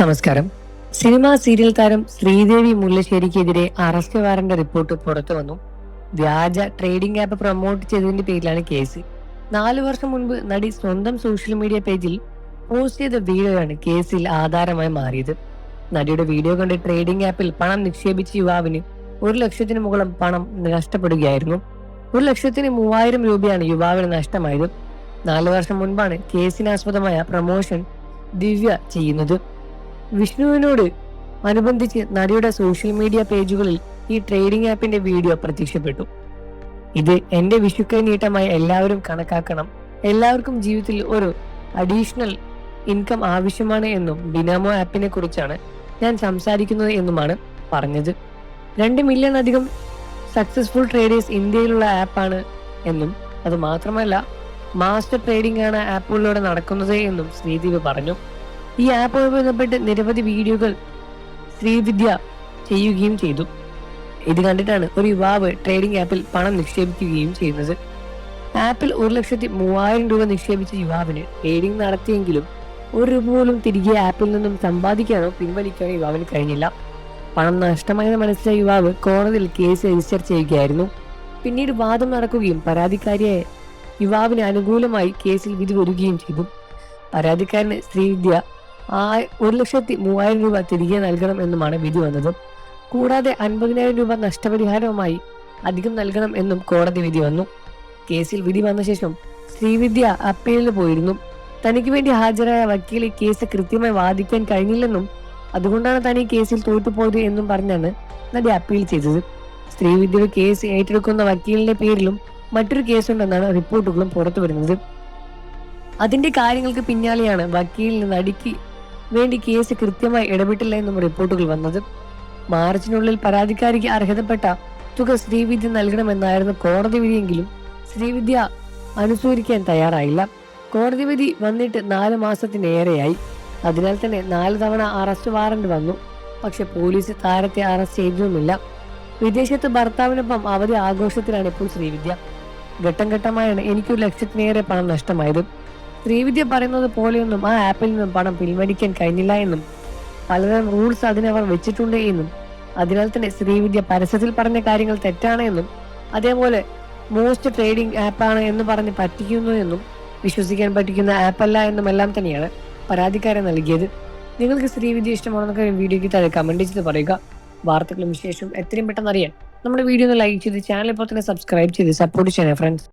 നമസ്കാരം. Cinema serial താരം Sridevi മുല്ലശ്ശേരിക്കെതിരെ arrest warrant report പുറത്തു വന്നു. വ്യാജ ട്രേഡിംഗ് ആപ്പ് പ്രൊമോട്ട് ചെയ്തതിന്റെ പേരിലാണ് കേസ്. 4 വർഷം മുൻപ് നടി സ്വന്തം സോഷ്യൽ മീഡിയ പേജിൽ പോസ്റ്റ് ചെയ്ത വീഡിയോയാണ് കേസിൽ ആധാരമായി മാറിയത്. നടിയുടെ വീഡിയോ കണ്ട് ട്രേഡിംഗ് ആപ്പിൽ പണം നിക്ഷേപിച്ച യുവാവിന് 1 ലക്ഷത്തിന് മുകളിൽ പണം നഷ്ടപ്പെടുകയായിരുന്നു. 1,03,000 രൂപയാണ് യുവാവിന് നഷ്ടമായത്. 4 വർഷം മുൻപാണ് കേസിനാസ്പദമായ പ്രൊമോഷൻ ദിവ്യ ചെയ്യുന്നത്. വിഷ്ണുവിനോട് അനുബന്ധിച്ച് നടിയുടെ സോഷ്യൽ മീഡിയ പേജുകളിൽ ഈ ട്രേഡിംഗ് ആപ്പിന്റെ വീഡിയോ പ്രത്യക്ഷപ്പെട്ടു. ഇത് എന്റെ വിഷുക്കൈ നീട്ടമായി എല്ലാവരും കണക്കാക്കണം, എല്ലാവർക്കും ജീവിതത്തിൽ ഒരു അഡീഷണൽ ഇൻകം ആവശ്യമാണ് എന്നും ബിനാമോ ആപ്പിനെ കുറിച്ചാണ് ഞാൻ സംസാരിക്കുന്നത് എന്നുമാണ് പറഞ്ഞത്. 2 മില്യൺ അധികം സക്സസ്ഫുൾ ട്രേഡേഴ്സ് ഇന്ത്യയിലുള്ള ആപ്പാണ് എന്നും അത് മാത്രമല്ല മാസ്റ്റർ ട്രേഡിംഗ് ആണ് ആപ്പുകളിലൂടെ നടക്കുന്നത് എന്നും ശ്രീദേവി പറഞ്ഞു. ഈ ആപ്പുമായി ബന്ധപ്പെട്ട് നിരവധി വീഡിയോകൾ ശ്രീവിദ്യ ചെയ്യുകയും ചെയ്തു. ഇത് കണ്ടിട്ടാണ് ഒരു യുവാവ് ട്രേഡിംഗ് ആപ്പിൽ പണം നിക്ഷേപിക്കുകയും ചെയ്യുന്നത്. ആപ്പിൽ 1,03,000 രൂപ നിക്ഷേപിച്ച യുവാവിന് ട്രേഡിംഗ് നടത്തിയെങ്കിലും 1 രൂപ പോലും തിരികെ ആപ്പിൽ നിന്നും സമ്പാദിക്കാനോ പിൻവലിക്കാനോ യുവാവിന് കഴിഞ്ഞില്ല. പണം നഷ്ടമായെന്ന് മനസ്സിലായ യുവാവ് കോടതിയിൽ കേസ് രജിസ്റ്റർ ചെയ്യുകയായിരുന്നു. പിന്നീട് വാദം നടക്കുകയും പരാതിക്കാരിയായ യുവാവിന് അനുകൂലമായി കേസിൽ വിധി വരികയും ചെയ്തു. പരാതിക്കാരന് ശ്രീവിദ്യ 1,03,000 രൂപ തിരികെ നൽകണം എന്നുമാണ് വിധി വന്നത്. കൂടാതെ 50,000 രൂപ നഷ്ടപരിഹാരവുമായി അധികം നൽകണം എന്നും കോടതി വിധി വന്നു. കേസിൽ വിധി വന്ന ശേഷം ശ്രീവിദ്യ അപ്പീലിന് പോയിരുന്നു. തനിക്ക് വേണ്ടി ഹാജരായ വക്കീൽ കേസ് കൃത്യമായി വാദിക്കാൻ കഴിഞ്ഞില്ലെന്നും അതുകൊണ്ടാണ് താൻ ഈ കേസിൽ തോറ്റുപോയത് എന്നും പറഞ്ഞാണ് നടി അപ്പീൽ ചെയ്തത്. ശ്രീവിദ്യയുടെ കേസ് ഏറ്റെടുക്കുന്ന വക്കീലിന്റെ പേരിലും മറ്റൊരു കേസുണ്ടെന്നാണ് റിപ്പോർട്ടുകളും പുറത്തു വരുന്നത്. അതിന്റെ കാര്യങ്ങൾക്ക് പിന്നാലെയാണ് വക്കീലിന് നടിക്ക് വേണ്ടി കേസ് കൃത്യമായി ഇടപെട്ടില്ല എന്നും റിപ്പോർട്ടുകൾ വന്നത്. മാർച്ചിനുള്ളിൽ പരാതിക്കാരിക്ക് അർഹതപ്പെട്ട തുക ശ്രീവിദ്യ നൽകണമെന്നായിരുന്നു കോടതി വിധിയെങ്കിലും ശ്രീവിദ്യ അനുസരിക്കാൻ തയ്യാറായില്ല. കോടതി വിധി വന്നിട്ട് 4 മാസത്തിനേറെയായി. അതിനാൽ തന്നെ 4 തവണ അറസ്റ്റ് വാറന്റ് വന്നു. പക്ഷെ പോലീസ് താരത്തെ അറസ്റ്റ് ചെയ്തതുമില്ല. വിദേശത്ത് ഭർത്താവിനൊപ്പം അവധി ആഘോഷത്തിലാണ് ഇപ്പോൾ ശ്രീവിദ്യ. ഘട്ടം ഘട്ടമായാണ് എനിക്ക് 1 ലക്ഷത്തിനേറെ പണം നഷ്ടമായത്. ശ്രീവിദ്യ പറയുന്നത് പോലെയൊന്നും ആ ആപ്പിൽ നിന്നും പണം പിൻവലിക്കാൻ കഴിഞ്ഞില്ല എന്നും പലതരം റൂൾസ് അതിനവർ വെച്ചിട്ടുണ്ട് എന്നും അതിനാൽ തന്നെ ശ്രീവിദ്യ പരസ്യത്തിൽ പറഞ്ഞ കാര്യങ്ങൾ തെറ്റാണ് എന്നും അതേപോലെ മോസ്റ്റ് ട്രേഡിംഗ് ആപ്പാണ് എന്ന് പറഞ്ഞ് പറ്റിക്കുന്നു എന്നും വിശ്വസിക്കാൻ പറ്റിക്കുന്ന ആപ്പല്ല എന്നും എല്ലാം തന്നെയാണ് പരാതിക്കാരൻ നൽകിയത്. നിങ്ങൾക്ക് ശ്രീവിദ്യ ഇഷ്ടമാണെന്നൊക്കെ വീഡിയോയ്ക്ക് താഴെ കമന്റ് ചെയ്ത് പറയുക. വാർത്തകളും വിശേഷവും എത്രയും പെട്ടെന്ന് അറിയാൻ നമ്മുടെ വീഡിയോ ഒന്ന് ലൈക്ക് ചെയ്ത് ചാനൽ ഇപ്പോൾ തന്നെ സബ്സ്ക്രൈബ് ചെയ്ത് സപ്പോർട്ട് ചെയ്യണേ ഫ്രണ്ട്സ്.